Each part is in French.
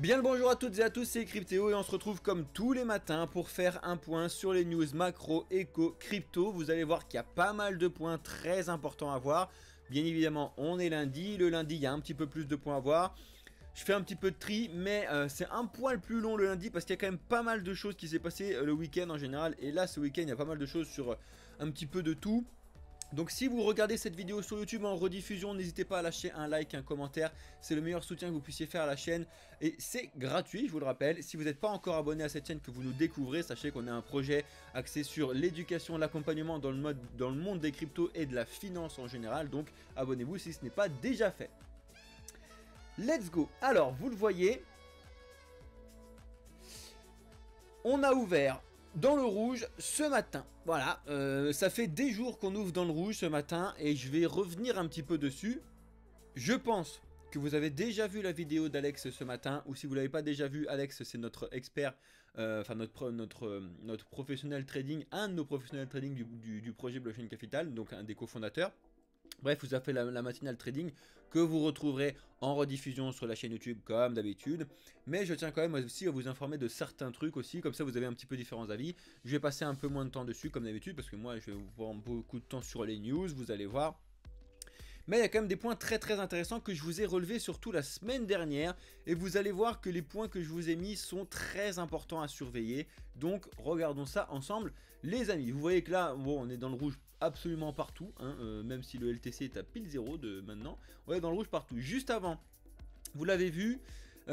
Bien le bonjour à toutes et à tous, c'est Cryptéo et on se retrouve comme tous les matins pour faire un point sur les news macro, éco, crypto. Vous allez voir qu'il y a pas mal de points très importants à voir. Bien évidemment, on est lundi. Le lundi, il y a un petit peu plus de points à voir. Je fais un petit peu de tri, mais c'est un poil plus long le lundi parce qu'il y a quand même pas mal de choses qui s'est passé le week-end en général. Et là, ce week-end, il y a pas mal de choses sur un petit peu de tout. Donc si vous regardez cette vidéo sur YouTube en rediffusion, n'hésitez pas à lâcher un like, un commentaire. C'est le meilleur soutien que vous puissiez faire à la chaîne. Et c'est gratuit, je vous le rappelle. Si vous n'êtes pas encore abonné à cette chaîne, que vous nous découvrez, sachez qu'on a un projet axé sur l'éducation, l'accompagnement dans le monde des cryptos et de la finance en général. Donc abonnez-vous si ce n'est pas déjà fait. Let's go. Alors, vous le voyez, on a ouvert dans le rouge ce matin. Voilà, ça fait des jours qu'on ouvre dans le rouge ce matin et je vais revenir un petit peu dessus. Je pense que vous avez déjà vu la vidéo d'Alex ce matin, ou si vous ne l'avez pas déjà vu, Alex c'est notre expert, enfin notre professionnel trading, un de nos professionnels trading du projet Blockchain Capital, donc un des cofondateurs. Bref, vous avez fait la matinale trading que vous retrouverez en rediffusion sur la chaîne YouTube comme d'habitude. Mais je tiens quand même aussi à vous informer de certains trucs aussi, comme ça vous avez un petit peu différents avis. Je vais passer un peu moins de temps dessus comme d'habitude parce que moi je vais vous prendre beaucoup de temps sur les news, vous allez voir. Mais il y a quand même des points très intéressants que je vous ai relevés surtout la semaine dernière. Et vous allez voir que les points que je vous ai mis sont très importants à surveiller. Donc regardons ça ensemble les amis. Vous voyez que là, bon, on est dans le rouge absolument partout. Hein, même si le LTC est à pile 0 de maintenant. On est dans le rouge partout. Juste avant, vous l'avez vu.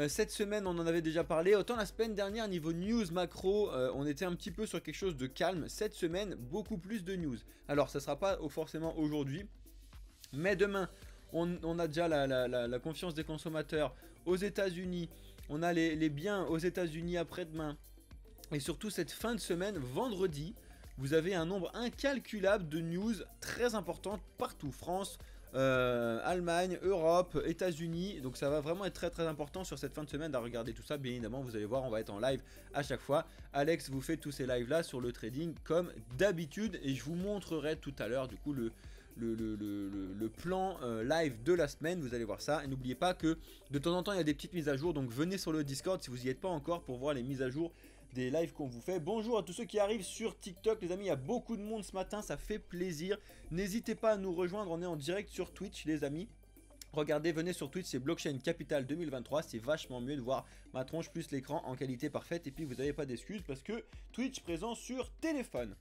Cette semaine on en avait déjà parlé, autant la semaine dernière niveau news macro on était un petit peu sur quelque chose de calme. Cette semaine beaucoup plus de news. Alors ça sera pas forcément aujourd'hui, mais demain, on a déjà la confiance des consommateurs aux États-Unis. On a les biens aux États-Unis après-demain. Et surtout cette fin de semaine, vendredi, vous avez un nombre incalculable de news très importantes partout. France, Allemagne, Europe, États-Unis. Donc ça va vraiment être très important sur cette fin de semaine à regarder tout ça. Bien évidemment, vous allez voir, on va être en live à chaque fois. Alex vous fait tous ces lives là sur le trading comme d'habitude. Et je vous montrerai tout à l'heure du coup le plan live de la semaine, vous allez voir ça. Et n'oubliez pas que de temps en temps il y a des petites mises à jour, donc venez sur le Discord si vous n'y êtes pas encore pour voir les mises à jour des lives qu'on vous fait. Bonjour à tous ceux qui arrivent sur TikTok les amis, il y a beaucoup de monde ce matin, ça fait plaisir. N'hésitez pas à nous rejoindre, on est en direct sur Twitch les amis. Regardez, venez sur Twitch, c'est Blockchain Capital 2023, c'est vachement mieux de voir ma tronche plus l'écran en qualité parfaite. Et puis vous n'avez pas d'excuses parce que Twitch présent sur téléphone.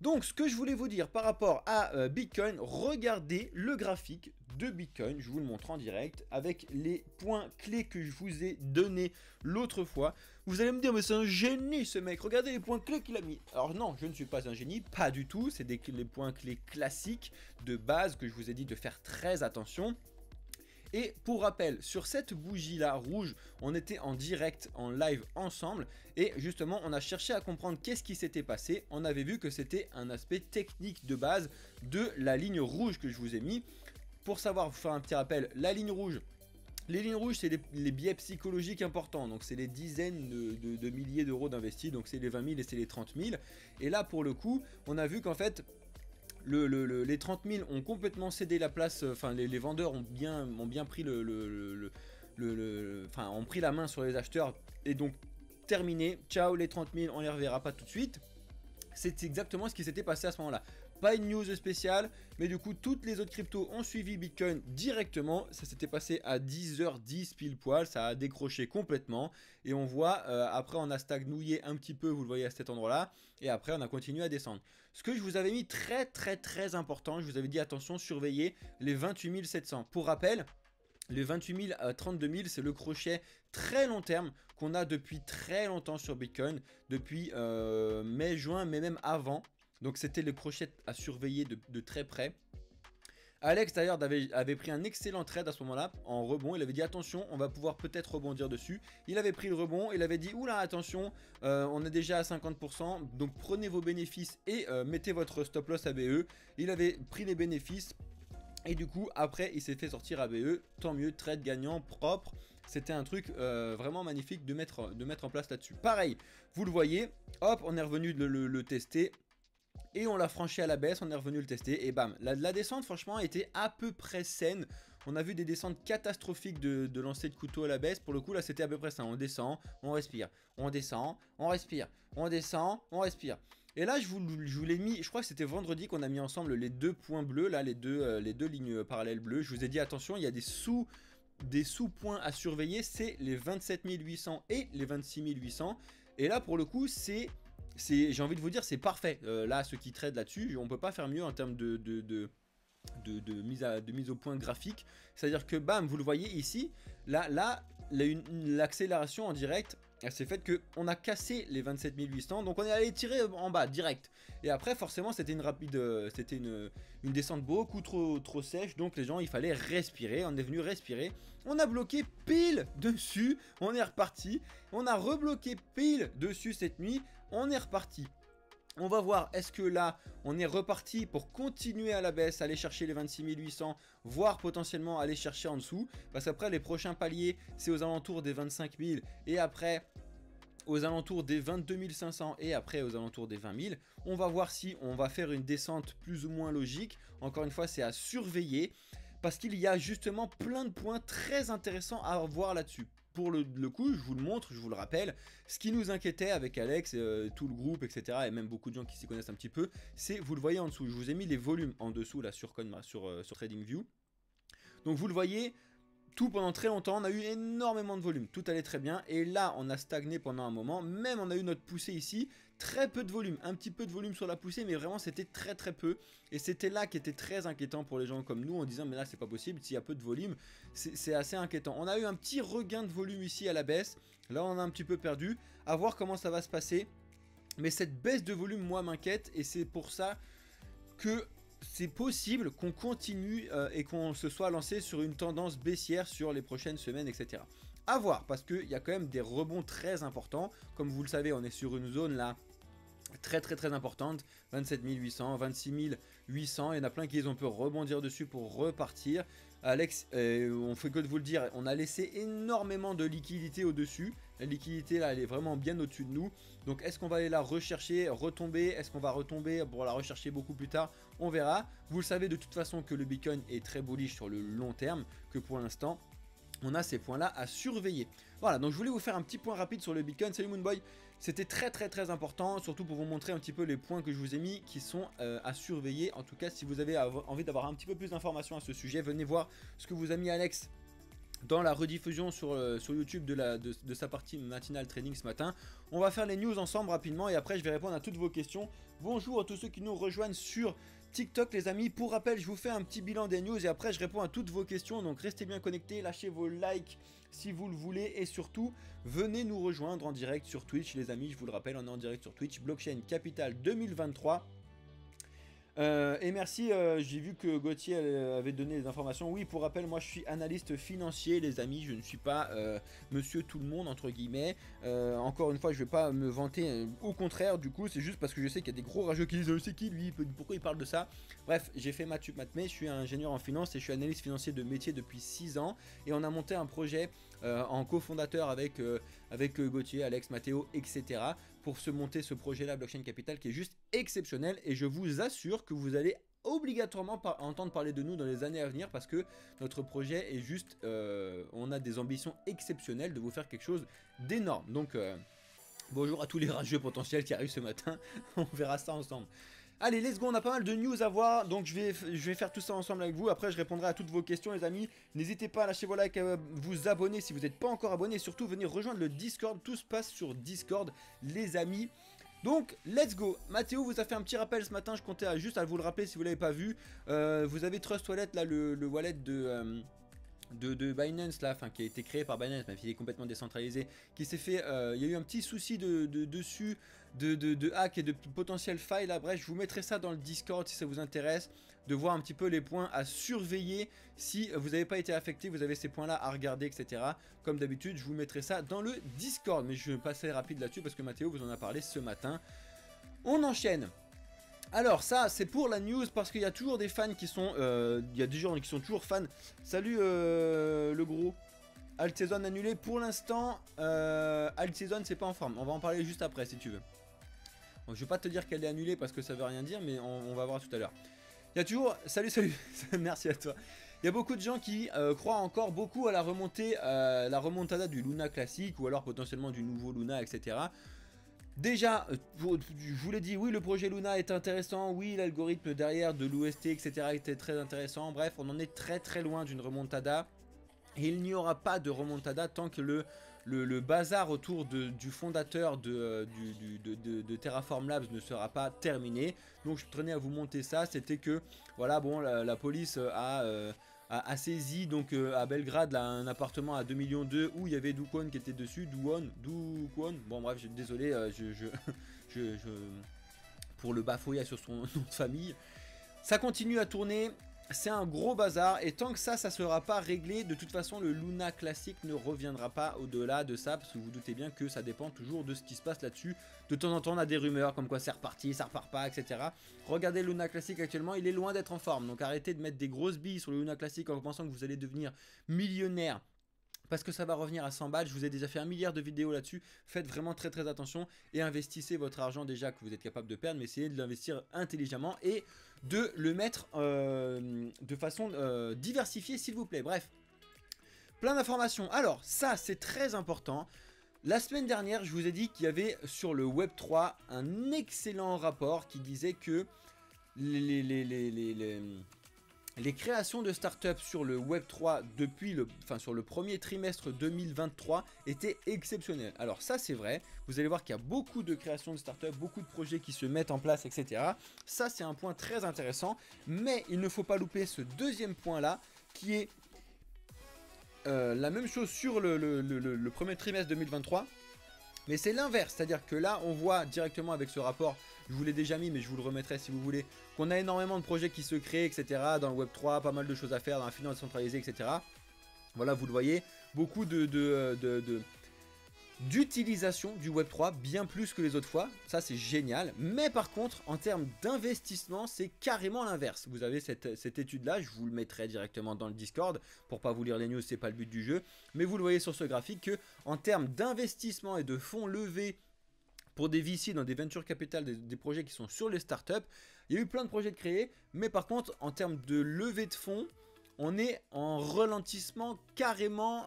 Donc ce que je voulais vous dire par rapport à Bitcoin, regardez le graphique de Bitcoin, je vous le montre en direct avec les points clés que je vous ai donnés l'autre fois. Vous allez me dire mais c'est un génie ce mec, regardez les points clés qu'il a mis. Alors non, je ne suis pas un génie, pas du tout, c'est les points clés classiques de base que je vous ai dit de faire très attention. Et pour rappel, sur cette bougie là rouge, on était en direct, en live ensemble. Et justement, on a cherché à comprendre qu'est-ce qui s'était passé. On avait vu que c'était un aspect technique de base de la ligne rouge que je vous ai mis. Pour savoir, vous faire un petit rappel, la ligne rouge. Les lignes rouges, c'est les biais psychologiques importants. Donc, c'est les dizaines de milliers d'euros d'investis. Donc, c'est les 20 000 et c'est les 30 000. Et là, pour le coup, on a vu qu'en fait... les 30 000 ont complètement cédé la place, enfin les vendeurs ont bien pris ont pris la main sur les acheteurs et donc terminé, ciao les 30 000, on les reverra pas tout de suite. C'est exactement ce qui s'était passé à ce moment-là. Pas une news spéciale, mais du coup, toutes les autres cryptos ont suivi Bitcoin directement. Ça s'était passé à 10h10 pile poil, ça a décroché complètement. Et on voit, après on a stagnouillé un petit peu, vous le voyez à cet endroit-là. Et après, on a continué à descendre. Ce que je vous avais mis très important, je vous avais dit attention, surveillez les 28 700. Pour rappel, les 28 000 à 32 000, c'est le crochet très long terme qu'on a depuis très longtemps sur Bitcoin, depuis mai, juin, mais même avant. Donc c'était le crochet à surveiller de très près. Alex d'ailleurs avait pris un excellent trade à ce moment-là, en rebond. Il avait dit attention, on va pouvoir peut-être rebondir dessus. Il avait pris le rebond, il avait dit oula attention, on est déjà à 50%, donc prenez vos bénéfices et mettez votre stop loss ABE. Il avait pris les bénéfices. Et du coup, après, il s'est fait sortir ABE. Tant mieux, trade gagnant, propre. C'était un truc vraiment magnifique de mettre en place là-dessus. Pareil, vous le voyez, hop, on est revenu le tester. Et on l'a franchi à la baisse, on est revenu le tester. Et bam, la descente, franchement, était à peu près saine. On a vu des descentes catastrophiques de lancer de couteau à la baisse. Pour le coup, là, c'était à peu près ça. On descend, on respire, on descend, on respire, on descend, on respire. Et là, je vous l'ai mis, je crois que c'était vendredi qu'on a mis ensemble les deux points bleus, là, les deux lignes parallèles bleues. Je vous ai dit, attention, il y a des sous-points à surveiller, c'est les 27 800 et les 26 800. Et là, pour le coup, j'ai envie de vous dire, c'est parfait. Là, ceux qui trade là-dessus, on peut pas faire mieux en termes de mise au point graphique. C'est-à-dire que, bam, vous le voyez ici, l'accélération en direct, elle s'est faite qu'on a cassé les 27 800, donc on est allé tirer en bas, direct. Et après, forcément, c'était une descente beaucoup trop sèche, donc les gens, il fallait respirer, on est venu respirer. On a bloqué pile dessus, on est reparti. On a rebloqué pile dessus cette nuit, on est reparti. On va voir, est-ce que là, on est reparti pour continuer à la baisse, aller chercher les 26 800, voire potentiellement aller chercher en dessous. Parce qu'après, les prochains paliers, c'est aux alentours des 25 000 et après aux alentours des 22 500 et après aux alentours des 20 000. On va voir si on va faire une descente plus ou moins logique. Encore une fois, c'est à surveiller parce qu'il y a justement plein de points très intéressants à voir là-dessus. Pour le coup, je vous le montre, je vous le rappelle, ce qui nous inquiétait avec Alex, tout le groupe, etc. et même beaucoup de gens qui s'y connaissent un petit peu, c'est, vous le voyez en dessous, je vous ai mis les volumes en dessous là sur TradingView. Donc vous le voyez, tout pendant très longtemps, on a eu énormément de volume, tout allait très bien, et là on a stagné pendant un moment, même on a eu notre poussée ici, très peu de volume, un petit peu de volume sur la poussée, mais vraiment c'était très peu, et c'était là qui était très inquiétant pour les gens comme nous, en disant mais là c'est pas possible, s'il y a peu de volume, c'est assez inquiétant. On a eu un petit regain de volume ici à la baisse, là on a un petit peu perdu, à voir comment ça va se passer, mais cette baisse de volume moi m'inquiète, et c'est pour ça que c'est possible qu'on continue et qu'on se soit lancé sur une tendance baissière sur les prochaines semaines, etc. À voir, parce qu'il y a quand même des rebonds très importants. Comme vous le savez, on est sur une zone là très importante, 27 800, 26 800, il y en a plein qui on peut rebondir dessus pour repartir. Alex, on fait que de vous le dire, on a laissé énormément de liquidité au-dessus. La liquidité là, elle est vraiment bien au-dessus de nous. Donc est-ce qu'on va aller la rechercher, retomber? Est-ce qu'on va retomber pour la rechercher beaucoup plus tard? On verra. Vous le savez de toute façon que le Bitcoin est très bullish sur le long terme, que pour l'instant, on a ces points là à surveiller. Voilà, donc je voulais vous faire un petit point rapide sur le Bitcoin. Salut Moonboy, c'était très important, surtout pour vous montrer un petit peu les points que je vous ai mis qui sont à surveiller. En tout cas, si vous avez envie d'avoir un petit peu plus d'informations à ce sujet, venez voir ce que vous a mis Alex dans la rediffusion sur YouTube de sa partie matinale trading ce matin. On va faire les news ensemble rapidement et après je vais répondre à toutes vos questions. Bonjour à tous ceux qui nous rejoignent sur TikTok les amis. Pour rappel, je vous fais un petit bilan des news et après je réponds à toutes vos questions. Donc restez bien connectés, lâchez vos likes si vous le voulez et surtout venez nous rejoindre en direct sur Twitch les amis. Je vous le rappelle, on est en direct sur Twitch, Blockchain Capital 2023. Et merci, j'ai vu que Gauthier avait donné des informations. Oui, pour rappel, moi je suis analyste financier, les amis. Je ne suis pas monsieur tout le monde, entre guillemets. Encore une fois, je ne vais pas me vanter. Au contraire, du coup, c'est juste parce que je sais qu'il y a des gros rageux qui disent c'est qui lui, pourquoi il parle de ça. Bref, j'ai fait Mathup Matmé, je suis ingénieur en finance et je suis analyste financier de métier depuis 6 ans. Et on a monté un projet en cofondateur avec Gauthier, Alex, Mathéo, etc. pour se monter ce projet-là, Blockchain Capital, qui est juste exceptionnel. Et je vous assure que vous allez obligatoirement entendre parler de nous dans les années à venir parce que notre projet est juste, on a des ambitions exceptionnelles de vous faire quelque chose d'énorme. Donc bonjour à tous les rageux potentiels qui arrivent ce matin, on verra ça ensemble. Allez, let's go, on a pas mal de news à voir, donc je vais faire tout ça ensemble avec vous. Après, je répondrai à toutes vos questions, les amis. N'hésitez pas à lâcher vos likes, à vous abonner si vous n'êtes pas encore abonné. Et surtout, venir rejoindre le Discord. Tout se passe sur Discord, les amis. Donc, let's go. Mathéo vous a fait un petit rappel ce matin. Je comptais juste à vous le rappeler si vous ne l'avez pas vu. Vous avez Trust Wallet, là, le wallet de Binance là, qui a été créé par Binance, même s'il est complètement décentralisé, qui s'est fait, il y a eu un petit souci dessus, de hack et de potentiel faille là, bref, je vous mettrai ça dans le Discord si ça vous intéresse, de voir un petit peu les points à surveiller, si vous n'avez pas été affecté, vous avez ces points là à regarder, etc. Comme d'habitude, je vous mettrai ça dans le Discord, mais je vais passer rapide là-dessus parce que Mathéo vous en a parlé ce matin. On enchaîne. Alors ça c'est pour la news parce qu'il y a toujours des fans qui sont il y a des gens qui sont toujours fans. Salut le gros. Alt Season annulé pour l'instant. Alt Season c'est pas en forme. On va en parler juste après si tu veux. Bon, je vais pas te dire qu'elle est annulée parce que ça veut rien dire, mais on va voir tout à l'heure. Il y a toujours... Salut. Merci à toi. Il y a beaucoup de gens qui croient encore beaucoup à la remontée, la remontada du Luna classique ou alors potentiellement du nouveau Luna, etc. Déjà, je vous l'ai dit, oui, le projet Luna est intéressant, oui, l'algorithme derrière de l'OST, etc. était très intéressant. Bref, on en est très loin d'une remontada. Et il n'y aura pas de remontada tant que le bazar autour du fondateur de Terraform Labs ne sera pas terminé. Donc je tenais à vous monter ça, c'était que, voilà, bon, la police a saisi donc à Belgrade là, un appartement à 2,2 millions où il y avait Dukwon qui était dessus, Dukwon, bon bref, désolé, pour le bafouillage sur son nom de famille. Ça continue à tourner, c'est un gros bazar et tant que ça sera pas réglé, de toute façon le Luna classique ne reviendra pas au-delà de ça, parce que vous doutez bien que ça dépend toujours de ce qui se passe là-dessus. De temps en temps on a des rumeurs comme quoi c'est reparti, ça repart pas, etc. Regardez le Luna classique actuellement, il est loin d'être en forme, donc arrêtez de mettre des grosses billes sur le Luna classique en pensant que vous allez devenir millionnaire parce que ça va revenir à 100 balles. Je vous ai déjà fait 1 milliard de vidéos là-dessus. Faites vraiment très attention et investissez votre argent déjà que vous êtes capable de perdre, mais essayez de l'investir intelligemment et de le mettre de façon diversifiée s'il vous plaît. Bref, plein d'informations. Alors ça c'est très important. La semaine dernière je vous ai dit qu'il y avait sur le Web3 un excellent rapport qui disait que les créations de startups sur le Web3 sur le premier trimestre 2023 étaient exceptionnelles. Alors ça c'est vrai, vous allez voir qu'il y a beaucoup de créations de startups, beaucoup de projets qui se mettent en place, etc. Ça c'est un point très intéressant, mais il ne faut pas louper ce deuxième point là, qui est la même chose sur le premier trimestre 2023. Mais c'est l'inverse, c'est-à-dire que là on voit directement avec ce rapport, je vous l'ai déjà mis mais je vous le remettrai si vous voulez, qu'on a énormément de projets qui se créent, etc. dans le Web3, pas mal de choses à faire dans la finance décentralisée, etc. Voilà, vous le voyez, beaucoup d'utilisation du Web3, bien plus que les autres fois, ça c'est génial. Mais par contre, en termes d'investissement, c'est carrément l'inverse. Vous avez cette étude-là, je vous le mettrai directement dans le Discord, pour pas vous lire les news, c'est pas le but du jeu. Mais vous le voyez sur ce graphique que, en termes d'investissement et de fonds levés pour des VC dans des venture capital, des projets qui sont sur les startups, il y a eu plein de projets de créer, mais par contre, en termes de levée de fonds, on est en ralentissement carrément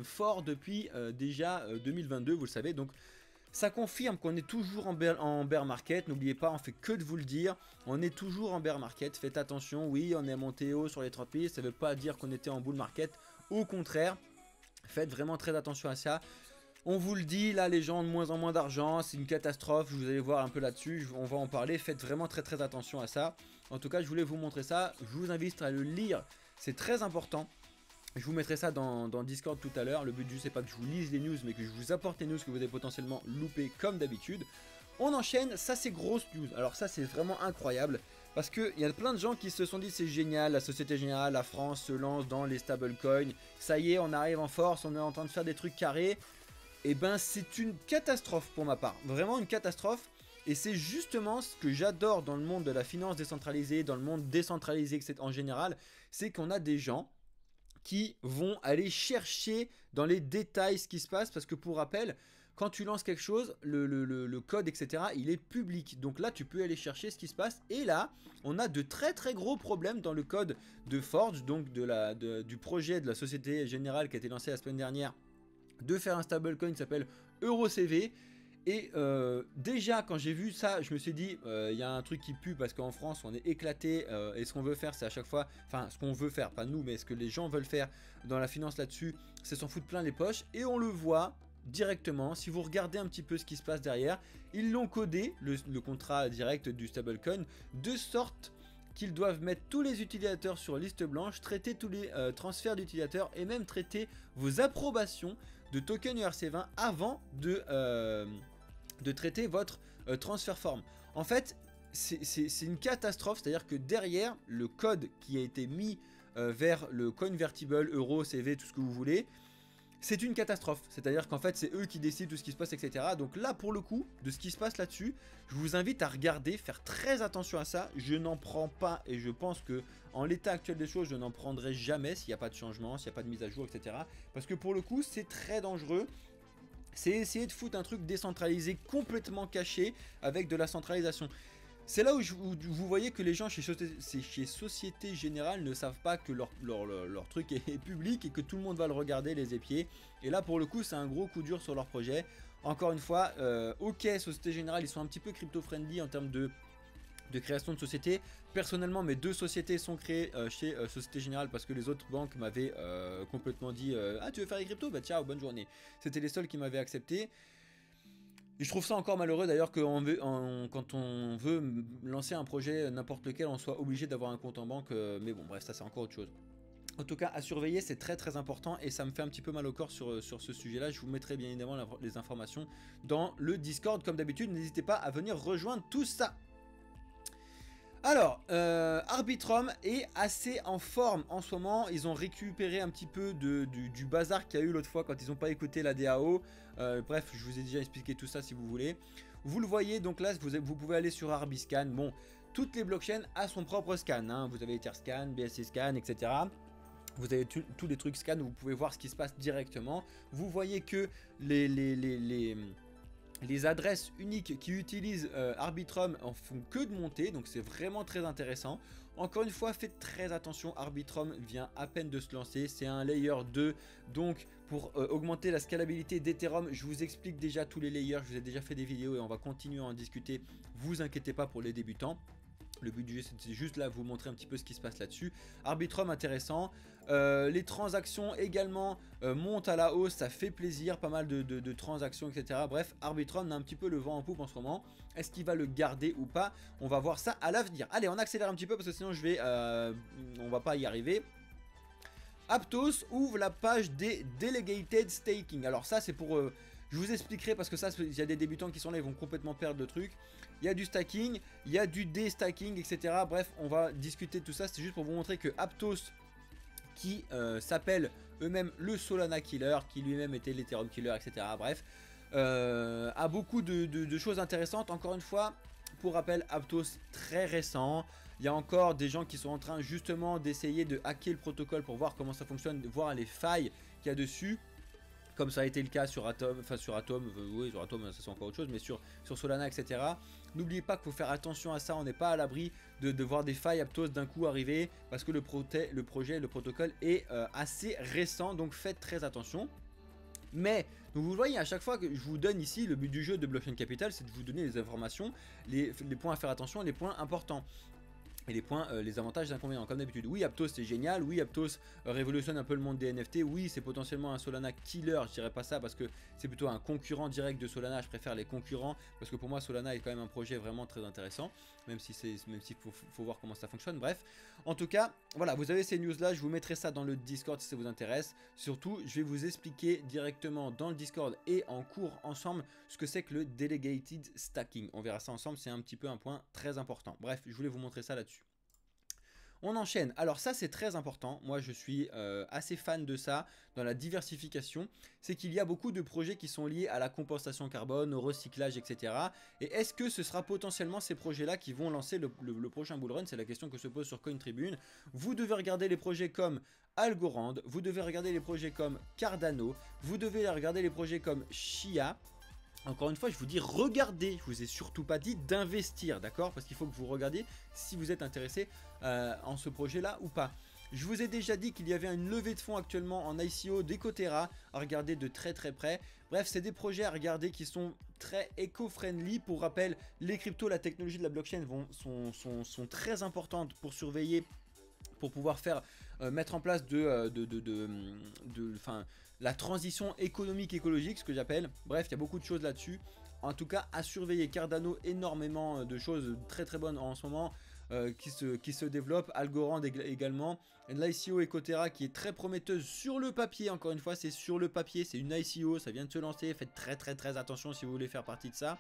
fort depuis déjà 2022, vous le savez. Donc ça confirme qu'on est toujours en bear market. N'oubliez pas, on fait que de vous le dire. On est toujours en bear market. Faites attention, oui, on est monté haut sur les 30 000. Ça ne veut pas dire qu'on était en bull market. Au contraire, faites vraiment très attention à ça. On vous le dit, là les gens ont de moins en moins d'argent, c'est une catastrophe, vous allez voir un peu là-dessus, on va en parler, faites vraiment très attention à ça. En tout cas, je voulais vous montrer ça, je vous invite à le lire, c'est très important. Je vous mettrai ça dans Discord tout à l'heure, le but du jeu c'est pas que je vous lise les news, mais que je vous apporte les news que vous avez potentiellement loupées comme d'habitude. On enchaîne, ça c'est grosse news, alors ça c'est vraiment incroyable. Parce qu'il y a plein de gens qui se sont dit c'est génial, la Société Générale, la France se lance dans les stablecoins. Ça y est, on arrive en force, on est en train de faire des trucs carrés. Et ben c'est une catastrophe pour ma part, vraiment une catastrophe. Et c'est justement ce que j'adore dans le monde de la finance décentralisée, dans le monde décentralisé en général, c'est qu'on a des gens qui vont aller chercher dans les détails ce qui se passe. Parce que pour rappel, quand tu lances quelque chose, le code, etc., il est public. Donc là, tu peux aller chercher ce qui se passe. Et là, on a de très gros problèmes dans le code de Forge, donc du projet de la Société Générale qui a été lancé la semaine dernière, de faire un stablecoin qui s'appelle EuroCV. Et déjà quand j'ai vu ça, je me suis dit il y a un truc qui pue parce qu'en France on est éclaté et ce qu'on veut faire c'est à chaque fois, enfin ce qu'on veut faire, pas nous mais ce que les gens veulent faire dans la finance là-dessus, c'est s'en foutre plein les poches. Et on le voit directement, si vous regardez un petit peu ce qui se passe derrière, ils l'ont codé, le contrat direct du stablecoin, de sorte qu'ils doivent mettre tous les utilisateurs sur liste blanche, traiter tous les transferts d'utilisateurs et même traiter vos approbations de token ERC20 avant de traiter votre transfer form. En fait, c'est une catastrophe, c'est-à-dire que derrière, le code qui a été mis vers le convertible, euro, CV, tout ce que vous voulez, c'est une catastrophe. C'est-à-dire qu'en fait, c'est eux qui décident tout ce qui se passe, etc. Donc là, pour le coup, de ce qui se passe là-dessus, je vous invite à regarder, faire très attention à ça. Je n'en prends pas et je pense que en l'état actuel des choses, je n'en prendrai jamais s'il n'y a pas de changement, s'il n'y a pas de mise à jour, etc. Parce que pour le coup, c'est très dangereux. C'est essayer de foutre un truc décentralisé complètement caché avec de la centralisation. C'est là où, vous voyez que les gens chez Société Générale ne savent pas que leur truc est public et que tout le monde va le regarder les épieds. Et là pour le coup c'est un gros coup dur sur leur projet. Encore une fois, ok, Société Générale ils sont un petit peu crypto-friendly en termes de création de société. Personnellement mes 2 sociétés sont créées chez Société Générale parce que les autres banques m'avaient complètement dit ah tu veux faire les cryptos, bah ciao bonne journée. C'était les seuls qui m'avaient accepté. Et je trouve ça encore malheureux d'ailleurs que quand on veut lancer un projet n'importe lequel on soit obligé d'avoir un compte en banque, mais bon bref ça c'est encore autre chose. En tout cas à surveiller, c'est très important et ça me fait un petit peu mal au corps sur ce sujet là. Je vous mettrai bien évidemment les informations dans le Discord comme d'habitude, n'hésitez pas à venir rejoindre tout ça. Alors, Arbitrum est assez en forme en ce moment. Ils ont récupéré un petit peu du bazar qu'il y a eu l'autre fois quand ils n'ont pas écouté la DAO. Bref, je vous ai déjà expliqué tout ça si vous voulez. Vous le voyez, donc là, vous pouvez aller sur Arbiscan. Bon, toutes les blockchains ont son propre scan. Hein. Vous avez Etherscan, BSC Scan, etc. Vous avez tous les trucs scan où vous pouvez voir ce qui se passe directement. Vous voyez que les adresses uniques qui utilisent Arbitrum en font que de monter, donc c'est vraiment très intéressant. Encore une fois, faites très attention, Arbitrum vient à peine de se lancer, c'est un layer 2, donc pour augmenter la scalabilité d'Ethereum, je vous explique déjà tous les layers, je vous ai déjà fait des vidéos et on va continuer à en discuter, vous inquiétez pas pour les débutants. Le but du jeu c'est juste là vous montrer un petit peu ce qui se passe là-dessus. Arbitrum intéressant. Les transactions également montent à la hausse, ça fait plaisir, pas mal de transactions etc. Bref, Arbitrum a un petit peu le vent en poupe en ce moment. Est-ce qu'il va le garder ou pas? On va voir ça à l'avenir. Allez, on accélère un petit peu parce que sinon on va pas y arriver. Aptos ouvre la page des Delegated Staking. Alors ça c'est pour... je vous expliquerai parce que ça, il y a des débutants qui sont là, ils vont complètement perdre le truc. Il y a du stacking, il y a du destacking, etc. Bref, on va discuter de tout ça. C'est juste pour vous montrer que Aptos, qui s'appelle eux-mêmes le Solana Killer, qui lui-même était l'Ethereum Killer, etc. Bref, a beaucoup de choses intéressantes. Encore une fois, pour rappel, Aptos très récent. Il y a encore des gens qui sont en train justement d'essayer de hacker le protocole pour voir comment ça fonctionne, voir les failles qu'il y a dessus. Comme ça a été le cas sur Atom, oui sur Atom ça c'est encore autre chose, mais sur Solana etc. N'oubliez pas qu'il faut faire attention à ça, on n'est pas à l'abri de voir des failles Aptos d'un coup arriver, parce que le projet, le protocole est assez récent, donc faites très attention. Mais, donc vous voyez à chaque fois que je vous donne ici, le but du jeu de Blockchain Capital c'est de vous donner les informations, les points à faire attention, les points importants. Et les avantages et les inconvénients comme d'habitude. Oui Aptos c'est génial, oui Aptos révolutionne un peu le monde des NFT, oui c'est potentiellement un Solana killer, je dirais pas ça parce que c'est plutôt un concurrent direct de Solana, je préfère les concurrents parce que pour moi Solana est quand même un projet vraiment très intéressant, même s'il faut voir comment ça fonctionne, bref. En tout cas, voilà, vous avez ces news là, je vous mettrai ça dans le Discord si ça vous intéresse. Surtout, je vais vous expliquer directement dans le Discord et en cours ensemble ce que c'est que le Delegated Stacking. On verra ça ensemble, c'est un petit peu un point très important. Bref, je voulais vous montrer ça là-dessus. On enchaîne. Alors ça c'est très important, moi je suis assez fan de ça dans la diversification, c'est qu'il y a beaucoup de projets qui sont liés à la compensation carbone, au recyclage etc. Et est-ce que ce sera potentiellement ces projets là qui vont lancer le prochain bullrun? C'est la question que se pose sur CoinTribune. Vous devez regarder les projets comme Algorand, vous devez regarder les projets comme Cardano, vous devez regarder les projets comme Chia. Encore une fois, je vous dis regardez, je vous ai surtout pas dit d'investir, d'accord? Parce qu'il faut que vous regardiez si vous êtes intéressé en ce projet-là ou pas. Je vous ai déjà dit qu'il y avait une levée de fonds actuellement en ICO d'Ecotera à regarder de très près. Bref, c'est des projets à regarder qui sont très éco-friendly. Pour rappel, les cryptos, la technologie de la blockchain sont très importantes pour surveiller, pour pouvoir mettre en place la transition économique écologique, ce que j'appelle. Bref, il y a beaucoup de choses là-dessus. En tout cas, à surveiller. Cardano, énormément de choses très bonnes en ce moment qui se développent. Algorand également. L'ICO Ecotera qui est très prometteuse sur le papier. Encore une fois, c'est sur le papier. C'est une ICO, ça vient de se lancer. Faites très attention si vous voulez faire partie de ça.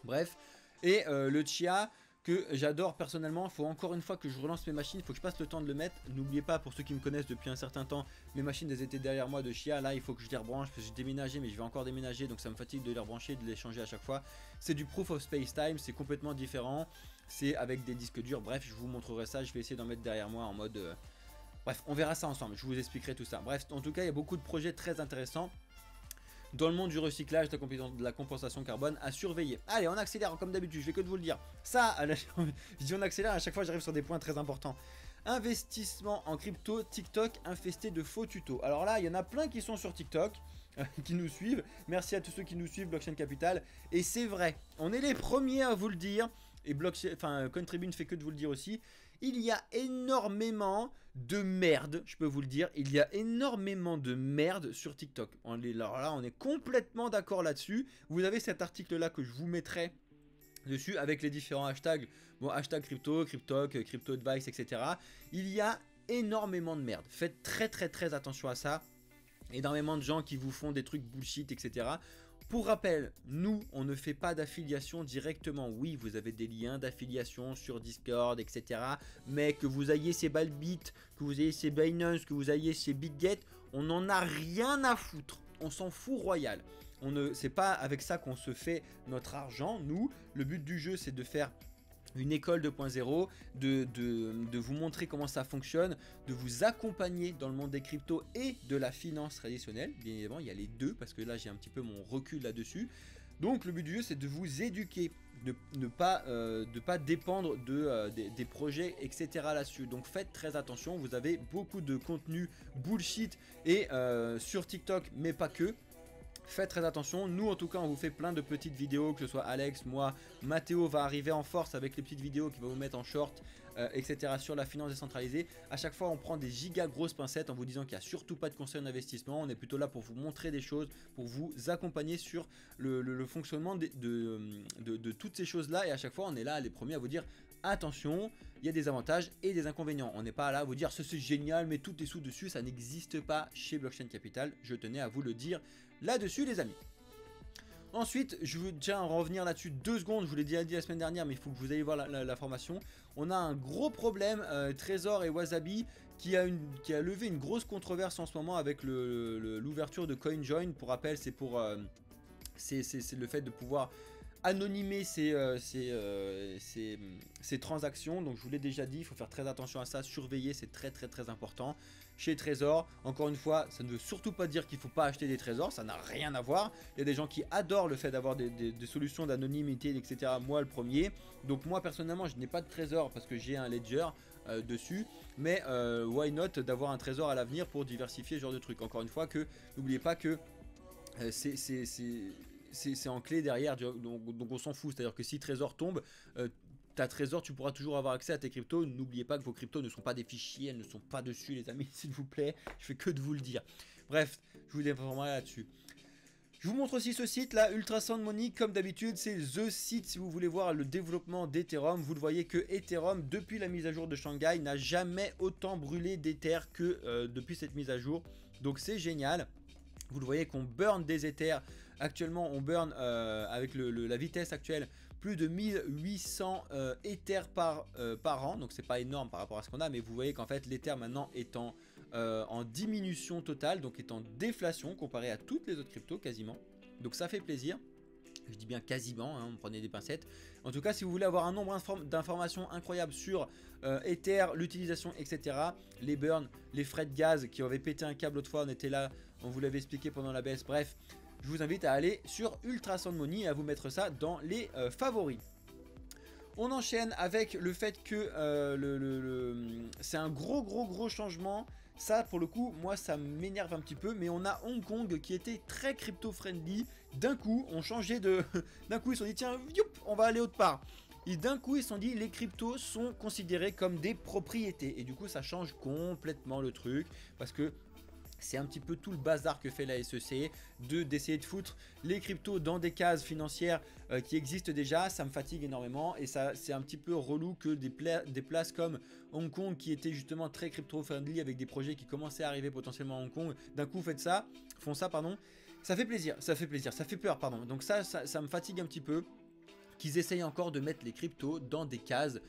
Bref. Et le Chia, que j'adore personnellement. Il faut encore une fois que je relance mes machines, il faut que je passe le temps de le mettre. N'oubliez pas, pour ceux qui me connaissent depuis un certain temps, mes machines elles étaient derrière moi de Chia. Là il faut que je les rebranche parce que j'ai déménagé, mais je vais encore déménager, donc ça me fatigue de les rebrancher et de les changer à chaque fois. C'est du Proof of Space Time, c'est complètement différent, c'est avec des disques durs. Bref, je vous montrerai ça, je vais essayer d'en mettre derrière moi en mode bref, on verra ça ensemble, je vous expliquerai tout ça. Bref, en tout cas il y a beaucoup de projets très intéressants. dans le monde du recyclage, de la compensation carbone à surveiller. Allez, on accélère comme d'habitude, je vais que de vous le dire. Ça, je dis on accélère, à chaque fois j'arrive sur des points très importants. Investissement en crypto, TikTok infesté de faux tutos. Alors là, il y en a plein qui sont sur TikTok, qui nous suivent. Merci à tous ceux qui nous suivent, Blockchain Capital. Et c'est vrai, on est les premiers à vous le dire. Et CoinTribune fait que de vous le dire aussi. Il y a énormément de merde, je peux vous le dire. Il y a énormément de merde sur TikTok. Alors là, on est complètement d'accord là-dessus. Vous avez cet article-là que je vous mettrai dessus avec les différents hashtags. Bon, hashtag crypto, cryptoc, crypto advice, etc. Il y a énormément de merde. Faites très attention à ça. Énormément de gens qui vous font des trucs bullshit, etc. Pour rappel, nous, on ne fait pas d'affiliation directement. Oui, vous avez des liens d'affiliation sur Discord, etc. Mais que vous ayez ces Bybit, que vous ayez ces Binance, que vous ayez ces BitGet, on n'en a rien à foutre. On s'en fout royal. C'est pas avec ça qu'on se fait notre argent. Nous, le but du jeu, c'est de faire une école 2.0, de vous montrer comment ça fonctionne, de vous accompagner dans le monde des cryptos et de la finance traditionnelle. Bien évidemment, il y a les deux parce que là, j'ai un petit peu mon recul là-dessus. Donc, le but du jeu, c'est de vous éduquer, de ne pas dépendre des projets, etc. là-dessus. Donc, faites très attention. Vous avez beaucoup de contenu bullshit et sur TikTok, mais pas que. Faites très attention, nous en tout cas on vous fait plein de petites vidéos, que ce soit Alex, moi, Mathéo va arriver en force avec les petites vidéos qu'il va vous mettre en short, etc. sur la finance décentralisée. À chaque fois on prend des giga grosses pincettes en vous disant qu'il n'y a surtout pas de conseil en investissement, on est plutôt là pour vous montrer des choses, pour vous accompagner sur le fonctionnement de toutes ces choses là, et à chaque fois on est là les premiers à vous dire attention, il y a des avantages et des inconvénients. On n'est pas là à vous dire c'est génial mais tout est sous dessus, ça n'existe pas chez Blockchain Capital, je tenais à vous le dire là-dessus les amis. Ensuite, je veux déjà en revenir là-dessus 2 secondes, je vous l'ai déjà dit la semaine dernière, mais il faut que vous ayez voir la formation. On a un gros problème, Trésor et Wasabi, qui a levé une grosse controverse en ce moment avec l'ouverture de CoinJoin. Pour rappel, c'est le fait de pouvoir anonymer ces transactions. Donc je vous l'ai déjà dit, il faut faire très attention à ça, surveiller, c'est très important. Chez Trésor, encore une fois, ça ne veut surtout pas dire qu'il ne faut pas acheter des trésors, ça n'a rien à voir. Il y a des gens qui adorent le fait d'avoir des solutions d'anonymité, etc. Moi le premier. Donc moi personnellement, je n'ai pas de trésor parce que j'ai un ledger dessus. Mais why not d'avoir un trésor à l'avenir pour diversifier ce genre de trucs. Encore une fois, n'oubliez pas que c'est en clé derrière, donc on s'en fout. C'est-à-dire que si Trésor tombe, ta Trésor, tu pourras toujours avoir accès à tes cryptos. N'oubliez pas que vos cryptos ne sont pas des fichiers, elles ne sont pas dessus les amis, s'il vous plaît. Je fais que de vous le dire. Bref, je vous informerai là-dessus. Je vous montre aussi ce site là, Ultrasound Money, comme d'habitude, c'est the site si vous voulez voir le développement d'Ethereum. Vous le voyez que Ethereum, depuis la mise à jour de Shanghai, n'a jamais autant brûlé d'Ether que depuis cette mise à jour. Donc c'est génial. Vous le voyez qu'on burn des Ethers. Actuellement, on burn avec la vitesse actuelle plus de 1800 Ethers par an. Donc, c'est pas énorme par rapport à ce qu'on a. Mais vous voyez qu'en fait, l'Ether maintenant est en diminution totale. Donc, est en déflation comparé à toutes les autres cryptos quasiment. Donc, ça fait plaisir. Je dis bien quasiment, hein, prenez des pincettes. En tout cas, si vous voulez avoir un nombre d'informations incroyables sur Ether, l'utilisation, etc. Les burns, les frais de gaz qui avaient pété un câble l'autre fois, on était là, on vous l'avait expliqué pendant la baisse. Bref, je vous invite à aller sur Ultrasound Money et à vous mettre ça dans les favoris. On enchaîne avec le fait que c'est un gros changement. Ça, pour le coup, moi, ça m'énerve un petit peu. Mais on a Hong Kong qui était très crypto-friendly. D'un coup, on changeait de... D'un coup, ils se sont dit, tiens, youp, on va aller autre part. Et d'un coup, ils se sont dit, les cryptos sont considérés comme des propriétés. Et du coup, ça change complètement le truc. Parce que c'est un petit peu tout le bazar que fait la SEC d'essayer de foutre les cryptos dans des cases financières qui existent déjà. Ça me fatigue énormément et ça c'est un petit peu relou que des places comme Hong Kong qui étaient justement très crypto-friendly avec des projets qui commençaient à arriver potentiellement à Hong Kong, d'un coup font ça, pardon. Ça fait plaisir, ça fait peur, pardon. Donc ça me fatigue un petit peu qu'ils essayent encore de mettre les cryptos dans des cases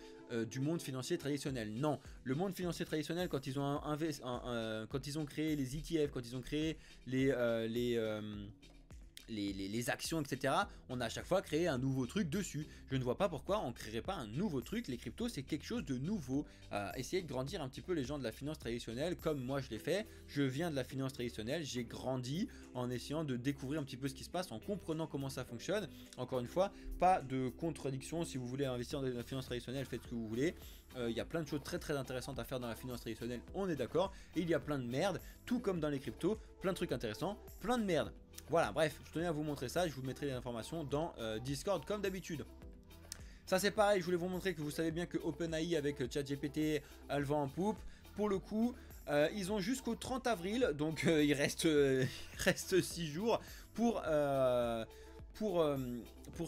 du monde financier traditionnel. Non, le monde financier traditionnel, quand ils ont créé les ETF, quand ils ont créé les actions, etc. On a à chaque fois créé un nouveau truc dessus. Je ne vois pas pourquoi on ne créerait pas un nouveau truc. Les cryptos, c'est quelque chose de nouveau. Essayez de grandir un petit peu les gens de la finance traditionnelle, comme moi je l'ai fait. Je viens de la finance traditionnelle, j'ai grandi en essayant de découvrir un petit peu ce qui se passe, en comprenant comment ça fonctionne. Encore une fois, pas de contradiction. Si vous voulez investir dans la finance traditionnelle, faites ce que vous voulez. Il y a plein de choses très très intéressantes à faire dans la finance traditionnelle, on est d'accord. Et il y a plein de merde, tout comme dans les cryptos, plein de trucs intéressants, plein de merde. Voilà, bref, je tenais à vous montrer ça, je vous mettrai les informations dans Discord comme d'habitude. Ça c'est pareil, je voulais vous montrer que vous savez bien que OpenAI avec ChatGPT a le vent en poupe. Pour le coup, ils ont jusqu'au 30 avril, donc il reste 6 jours pour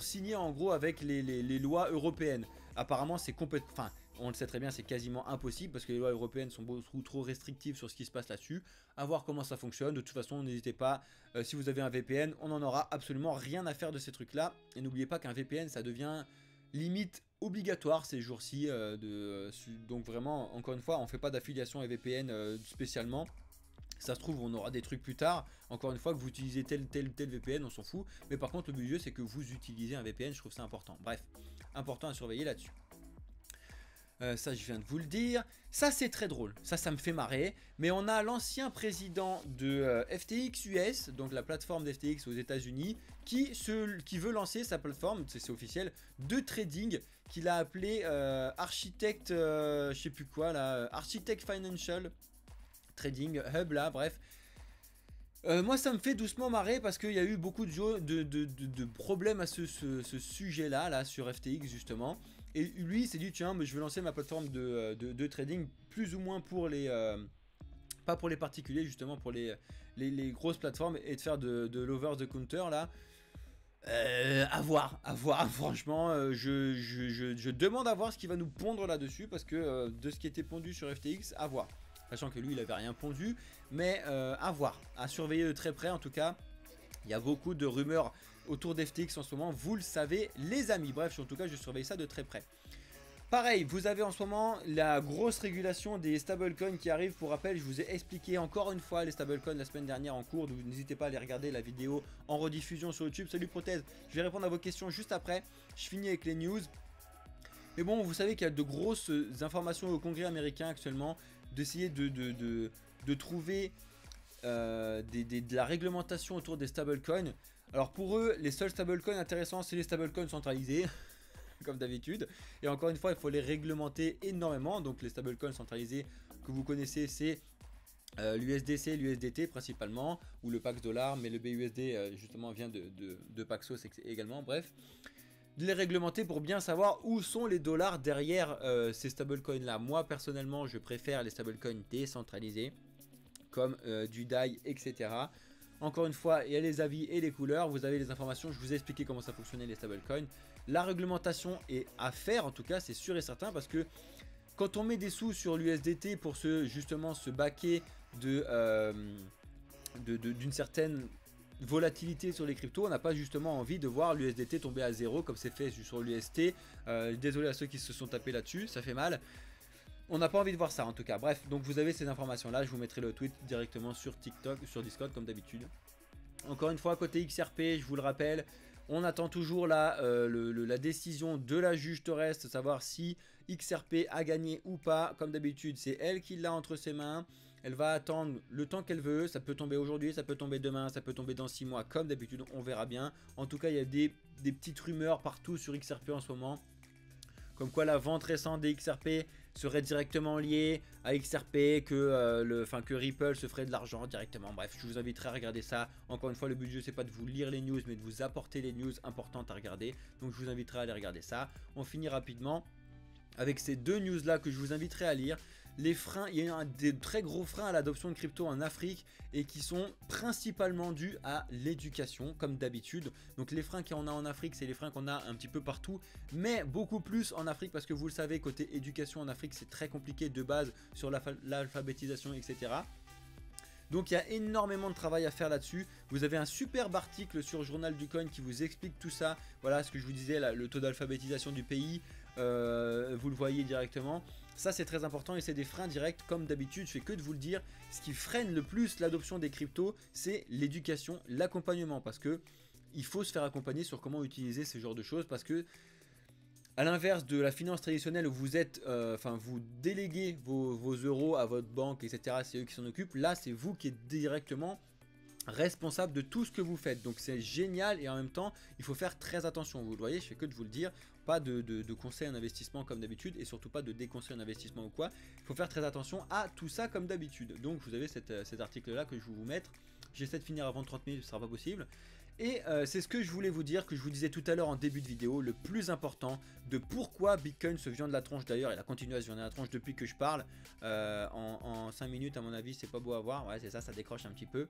signer en gros avec les lois européennes. Apparemment c'est complètement... Enfin, on le sait très bien, c'est quasiment impossible parce que les lois européennes sont beaucoup trop restrictives sur ce qui se passe là-dessus. À voir comment ça fonctionne. De toute façon, n'hésitez pas. Si vous avez un VPN, on n'en aura absolument rien à faire de ces trucs-là. Et n'oubliez pas qu'un VPN, ça devient limite obligatoire ces jours-ci. Donc vraiment, encore une fois, on ne fait pas d'affiliation à VPN spécialement. Ça se trouve, on aura des trucs plus tard. Encore une fois, que vous utilisez tel VPN, on s'en fout. Mais par contre, le but du jeu, c'est que vous utilisez un VPN. Je trouve ça important. Bref, important à surveiller là-dessus. Ça je viens de vous le dire. Ça c'est très drôle, ça me fait marrer. Mais on a l'ancien président de FTX US, donc la plateforme d'FTX aux États-Unis, qui veut lancer sa plateforme, c'est officiel, de trading, qu'il a appelé Architect, je sais plus quoi là, Architect Financial Trading Hub là, bref. Moi ça me fait doucement marrer parce qu'il y a eu beaucoup de problèmes à ce sujet là sur FTX justement. Et lui il s'est dit tiens mais je vais lancer ma plateforme de trading plus ou moins pour les... pas pour les particuliers justement, pour les grosses plateformes, et de faire de l'over the counter là. À voir, franchement, je demande à voir ce qu'il va nous pondre là-dessus, parce que de ce qui était pondu sur FTX, à voir. Sachant que lui, il avait rien pondu, mais à voir, à surveiller de très près en tout cas. Il y a beaucoup de rumeurs autour d'FTX en ce moment, vous le savez les amis. Bref, en tout cas, je surveille ça de très près. Pareil, vous avez en ce moment la grosse régulation des stablecoins qui arrive. Pour rappel, je vous ai expliqué encore une fois les stablecoins la semaine dernière en cours. Donc n'hésitez pas à aller regarder la vidéo en rediffusion sur YouTube. Salut Prothèse, je vais répondre à vos questions juste après. Je finis avec les news. Mais bon, vous savez qu'il y a de grosses informations au Congrès américain actuellement, d'essayer de trouver de la réglementation autour des stablecoins. Alors pour eux, les seuls stablecoins intéressants, c'est les stablecoins centralisés. Comme d'habitude, et encore une fois il faut les réglementer énormément. Donc les stablecoins centralisés que vous connaissez, c'est l'USDC, l'USDT principalement, ou le Pax dollar, mais le BUSD justement vient de Paxos également. Bref, de les réglementer pour bien savoir où sont les dollars derrière ces stablecoins là. Moi personnellement je préfère les stablecoins décentralisés comme du DAI, etc. Encore une fois, il y a les avis et les couleurs, vous avez les informations, je vous ai expliqué comment ça fonctionnait les stablecoins. La réglementation est à faire, en tout cas, c'est sûr et certain, parce que quand on met des sous sur l'USDT pour justement se baquer d'une certaine volatilité sur les cryptos, on n'a pas justement envie de voir l'USDT tomber à zéro comme c'est fait sur l'UST. Désolé à ceux qui se sont tapés là-dessus, ça fait mal. On n'a pas envie de voir ça en tout cas. Bref, donc vous avez ces informations là, je vous mettrai le tweet directement sur TikTok, sur Discord comme d'habitude. Encore une fois, côté XRP, je vous le rappelle, on attend toujours la décision de la juge Torres, de savoir si XRP a gagné ou pas. Comme d'habitude, c'est elle qui l'a entre ses mains. Elle va attendre le temps qu'elle veut, ça peut tomber aujourd'hui, ça peut tomber demain, ça peut tomber dans 6 mois, comme d'habitude, on verra bien. En tout cas, il y a des petites rumeurs partout sur XRP en ce moment. Comme quoi la vente récente des XRP serait directement liée à XRP, que Ripple se ferait de l'argent directement. Bref, je vous inviterai à regarder ça. Encore une fois, le but du jeu, c'est pas de vous lire les news, mais de vous apporter les news importantes à regarder. Donc je vous inviterai à aller regarder ça. On finit rapidement avec ces deux news là que je vous inviterai à lire. Les freins, il y a des très gros freins à l'adoption de crypto en Afrique et qui sont principalement dus à l'éducation comme d'habitude. Donc les freins qu'on a en Afrique, c'est les freins qu'on a un petit peu partout, mais beaucoup plus en Afrique parce que vous le savez, côté éducation en Afrique, c'est très compliqué de base sur l'alphabétisation, etc. Donc il y a énormément de travail à faire là-dessus. Vous avez un superbe article sur Journal du Coin qui vous explique tout ça. Voilà ce que je vous disais, là, le taux d'alphabétisation du pays, vous le voyez directement. Ça c'est très important et c'est des freins directs comme d'habitude, je fais que de vous le dire. Ce qui freine le plus l'adoption des cryptos, c'est l'éducation, l'accompagnement, parce que il faut se faire accompagner sur comment utiliser ce genre de choses, parce que à l'inverse de la finance traditionnelle où vous êtes, vous déléguez vos euros à votre banque, etc. C'est eux qui s'en occupent. Là, c'est vous qui êtes directement responsable de tout ce que vous faites. Donc c'est génial et en même temps, il faut faire très attention. Vous le voyez, je fais que de vous le dire. Pas de conseils en investissement comme d'habitude et surtout pas de déconseils en investissement ou quoi. Il faut faire très attention à tout ça comme d'habitude. Donc vous avez cet article-là que je vais vous mettre. J'essaie de finir avant 30 minutes, ce sera pas possible. Et c'est ce que je voulais vous dire, que je vous disais tout à l'heure en début de vidéo, le plus important de pourquoi Bitcoin se vient de la tronche. D'ailleurs, il a continué à se viande de la tronche depuis que je parle. En 5 minutes, à mon avis, c'est pas beau à voir. Ouais, c'est ça, ça décroche un petit peu.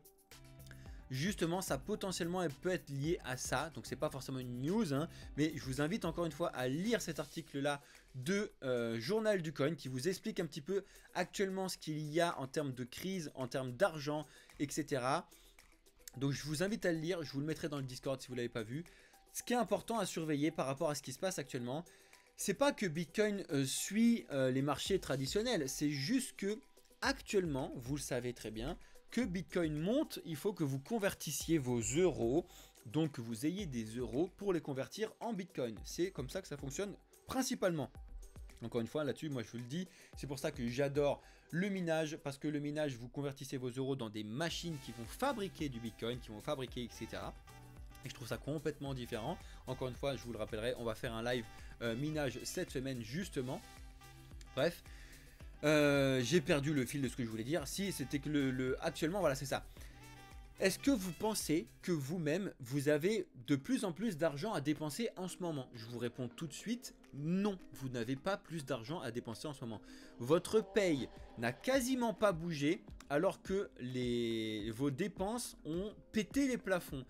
Justement, ça potentiellement elle peut être lié à ça, donc c'est pas forcément une news, hein, mais je vous invite encore une fois à lire cet article-là de Journal du Coin qui vous explique un petit peu actuellement ce qu'il y a en termes de crise, en termes d'argent, etc. Donc je vous invite à le lire, je vous le mettrai dans le Discord si vous ne l'avez pas vu. Ce qui est important à surveiller par rapport à ce qui se passe actuellement, c'est pas que Bitcoin suit les marchés traditionnels, c'est juste que actuellement, vous le savez très bien, que Bitcoin monte, il faut que vous convertissiez vos euros, donc que vous ayez des euros pour les convertir en Bitcoin. C'est comme ça que ça fonctionne principalement. Encore une fois, là-dessus, moi je vous le dis, c'est pour ça que j'adore le minage, parce que le minage, vous convertissez vos euros dans des machines qui vont fabriquer du Bitcoin, qui vont fabriquer, etc. Et je trouve ça complètement différent. Encore une fois, je vous le rappellerai, on va faire un live minage cette semaine justement. Bref. J'ai perdu le fil de ce que je voulais dire. Si, c'était que actuellement, voilà, c'est ça. Est-ce que vous pensez que vous-même, vous avez de plus en plus d'argent à dépenser en ce moment? Je vous réponds tout de suite, non, vous n'avez pas plus d'argent à dépenser en ce moment. Votre paye n'a quasiment pas bougé, alors que vos dépenses ont pété les plafonds.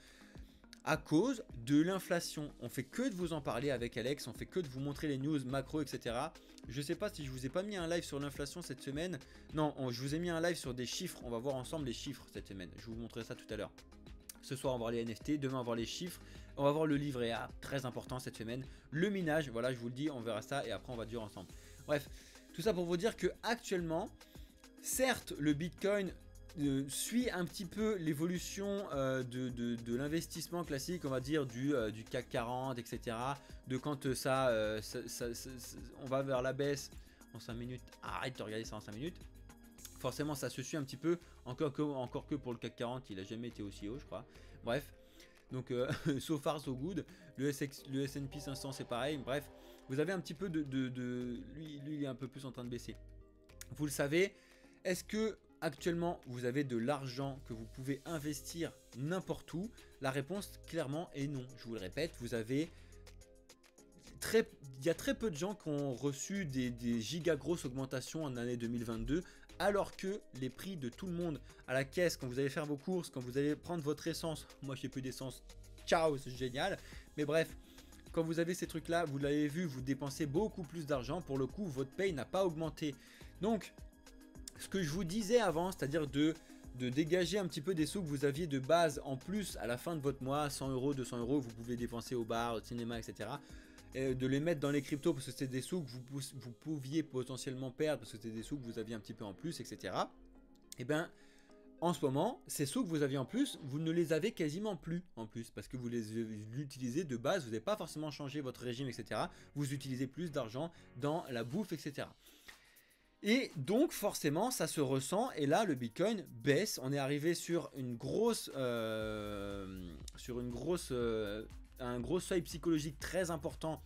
À cause de l'inflation. On fait que de vous en parler avec Alex, on fait que de vous montrer les news macro, etc. Je sais pas si je vous ai pas mis un live sur l'inflation cette semaine. Non, je vous ai mis un live sur des chiffres. On va voir ensemble les chiffres cette semaine. Je vous montrerai ça tout à l'heure. Ce soir, on va voir les NFT. Demain, on va voir les chiffres. On va voir le livret A, très important cette semaine. Le minage, voilà, je vous le dis, on verra ça et après, on va dire ensemble. Bref, tout ça pour vous dire que actuellement, certes, le Bitcoin suit un petit peu l'évolution de l'investissement classique, on va dire, du CAC 40, etc. De quand on va vers la baisse en 5 minutes. Arrête de regarder ça en 5 minutes. Forcément, ça se suit un petit peu, encore que pour le CAC 40, il n'a jamais été aussi haut, je crois. Bref, donc so far so good. Le S&P 500, c'est pareil. Bref, vous avez un petit peu lui, il est un peu plus en train de baisser. Vous le savez, est-ce que actuellement, vous avez de l'argent que vous pouvez investir n'importe où? La réponse, clairement, est non. Je vous le répète, il y a très peu de gens qui ont reçu des giga grosses augmentations en année 2022, alors que les prix de tout le monde à la caisse, quand vous allez faire vos courses, quand vous allez prendre votre essence, moi j'ai plus d'essence, ciao, c'est génial, mais bref, quand vous avez ces trucs là, vous l'avez vu, vous dépensez beaucoup plus d'argent, pour le coup votre paye n'a pas augmenté. Donc ce que je vous disais avant, c'est-à-dire de dégager un petit peu des sous que vous aviez de base en plus à la fin de votre mois, 100 euros, 200 euros, vous pouvez dépenser au bar, au cinéma, etc. Et de les mettre dans les cryptos parce que c'était des sous que vous pouviez potentiellement perdre parce que c'était des sous que vous aviez un petit peu en plus, etc. Et bien, en ce moment, ces sous que vous aviez en plus, vous ne les avez quasiment plus en plus parce que vous les utilisez de base, vous n'avez pas forcément changé votre régime, etc. Vous utilisez plus d'argent dans la bouffe, etc. Et donc forcément ça se ressent et là le Bitcoin baisse, on est arrivé sur un gros seuil psychologique très important,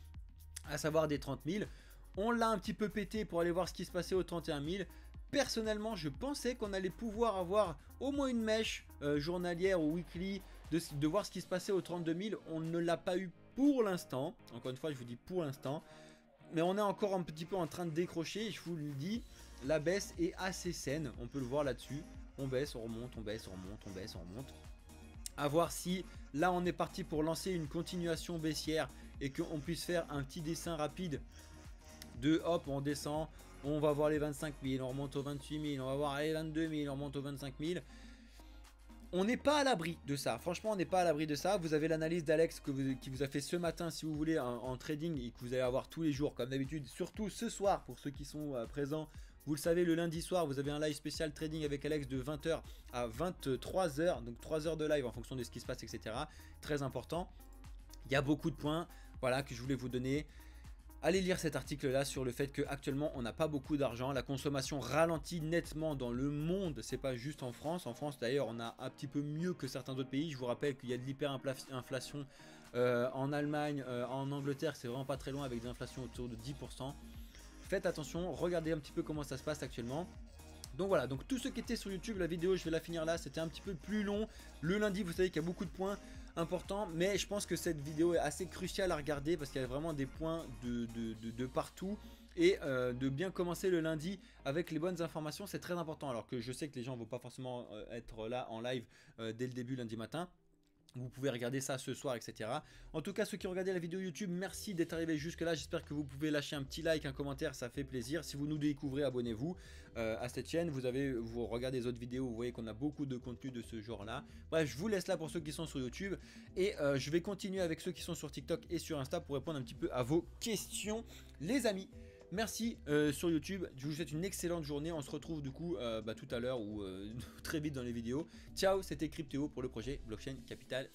à savoir des 30 000. On l'a un petit peu pété pour aller voir ce qui se passait aux 31 000. Personnellement je pensais qu'on allait pouvoir avoir au moins une mèche journalière ou weekly de voir ce qui se passait aux 32 000. On ne l'a pas eu pour l'instant, encore une fois je vous dis pour l'instant. Mais on est encore un petit peu en train de décrocher, je vous le dis, la baisse est assez saine, on peut le voir là-dessus. On baisse, on remonte, on baisse, on remonte, on baisse, on remonte. À voir si là on est parti pour lancer une continuation baissière et qu'on puisse faire un petit dessin rapide de hop, on descend, on va voir les 25 000, on remonte aux 28 000, on va voir les 22 000, on remonte aux 25 000. On n'est pas à l'abri de ça, franchement on n'est pas à l'abri de ça. Vous avez l'analyse d'Alex qui vous a fait ce matin si vous voulez en trading et que vous allez avoir tous les jours comme d'habitude, surtout ce soir pour ceux qui sont présents. Vous le savez, le lundi soir vous avez un live spécial trading avec Alex de 20h à 23h, donc 3 heures de live en fonction de ce qui se passe, etc. Très important, il y a beaucoup de points voilà, que je voulais vous donner. Allez lire cet article là sur le fait qu'actuellement on n'a pas beaucoup d'argent, la consommation ralentit nettement dans le monde, c'est pas juste en France. En France d'ailleurs on a un petit peu mieux que certains autres pays. Je vous rappelle qu'il y a de l'hyperinflation en Allemagne, en Angleterre c'est vraiment pas très loin avec des inflations autour de 10%. Faites attention, regardez un petit peu comment ça se passe actuellement. Donc voilà, donc tous ceux qui étaient sur YouTube, la vidéo je vais la finir là, c'était un petit peu plus long. Le lundi vous savez qu'il y a beaucoup de points importants, mais je pense que cette vidéo est assez cruciale à regarder parce qu'il y a vraiment des points de partout. Et de bien commencer le lundi avec les bonnes informations, c'est très important. Alors que je sais que les gens ne vont pas forcément être là en live dès le début lundi matin. Vous pouvez regarder ça ce soir, etc. En tout cas, ceux qui ont regardé la vidéo YouTube, merci d'être arrivés jusque là. J'espère que vous pouvez lâcher un petit like, un commentaire, ça fait plaisir. Si vous nous découvrez, abonnez-vous à cette chaîne. Vous regardez les autres vidéos, vous voyez qu'on a beaucoup de contenu de ce genre là. Bref, je vous laisse là pour ceux qui sont sur YouTube. Et je vais continuer avec ceux qui sont sur TikTok et sur Insta pour répondre un petit peu à vos questions, les amis. Merci sur YouTube, je vous souhaite une excellente journée, on se retrouve du coup tout à l'heure ou très vite dans les vidéos. Ciao, c'était Cryptéo pour le projet Blockchain Capital.